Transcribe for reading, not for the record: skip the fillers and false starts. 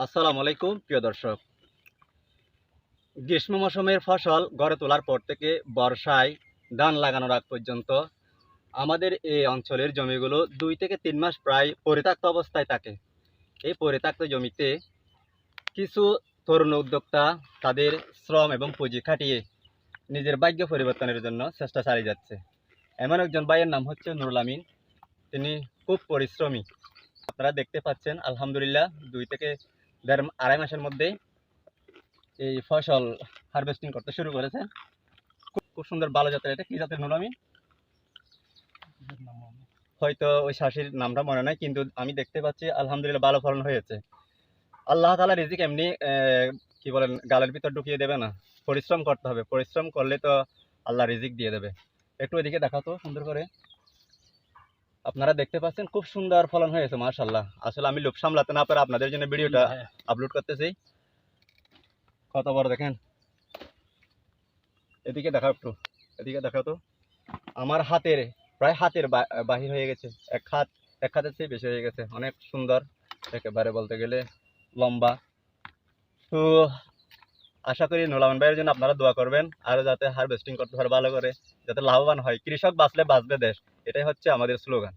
আসসালামু আলাইকুম প্রিয় দর্শক। গ্রীষ্ম মৌসুমের ফসল গড়ে তোলার পর থেকে বর্ষায় ধান লাগানোর আগ পর্যন্ত আমাদের এই অঞ্চলের জমিগুলো 2 থেকে 3 মাস প্রায় পরিত্যক্ত অবস্থায় থাকে। এই পরিত্যক্ত জমিতে কিছু তরুণ উদ্যোক্তা তাদের শ্রম এবং পুঁজি খাটিয়ে নিজের ভাগ্য পরিবর্তনের জন্য চেষ্টা চালিয়ে যাচ্ছে। এমন একজন ভাইয়ের নাম হচ্ছে নুরুল আমিন। তিনি খুব পরিশ্রমী। আপনারা দেখতে পাচ্ছেন আলহামদুলিল্লাহ 2 থেকে 2.5 মাসের মধ্যে এই ফসল হারভেস্টিং করতে শুরু করেছে। খুব সুন্দর ভালো জাতের। এটা কি জাতের নুরুল আমিন? হয়তো ওই শাশির নামটা মনে নাই, কিন্তু আমি দেখতে পাচ্ছি আলহামদুলিল্লাহ ভালো ফলন হয়েছে। আল্লাহ তাআলা রিজিক এমনি কি বলেন গালের ভিতর ঢুকিয়ে দেবে না, পরিশ্রম করতে হবে। পরিশ্রম করলে তো আল্লাহ রিজিক দিয়ে দেবে। একটু এদিকে দেখাও তো সুন্দর করে। আপনারা দেখতে পাচ্ছেন খুব সুন্দর ফলন হয়েছে মাশাআল্লাহ। আসলে আমি লোভ সামলাতে না পারে আপনাদের জন্য ভিডিওটা আপলোড করতেছি। কত বড় দেখেন। এদিকে দেখাও একটু, এদিকে দেখাও তো। আমার হাতের প্রায় হাতের বাহির হয়ে গেছে। এক হাতের চেয়ে বেশি হয়ে গেছে। অনেক সুন্দর একেবারে বলতে গেলে লম্বা। তো আশা করি নুরুল আমিন ভাইয়ের জন্য আপনারা দোয়া করবেন, আর যাতে হারভেস্টিং করতে পারে ভালো করে, যাতে লাভবান হয়। কৃষক বাঁচলে বাঁচবে দেশ, এটাই হচ্ছে আমাদের স্লোগান।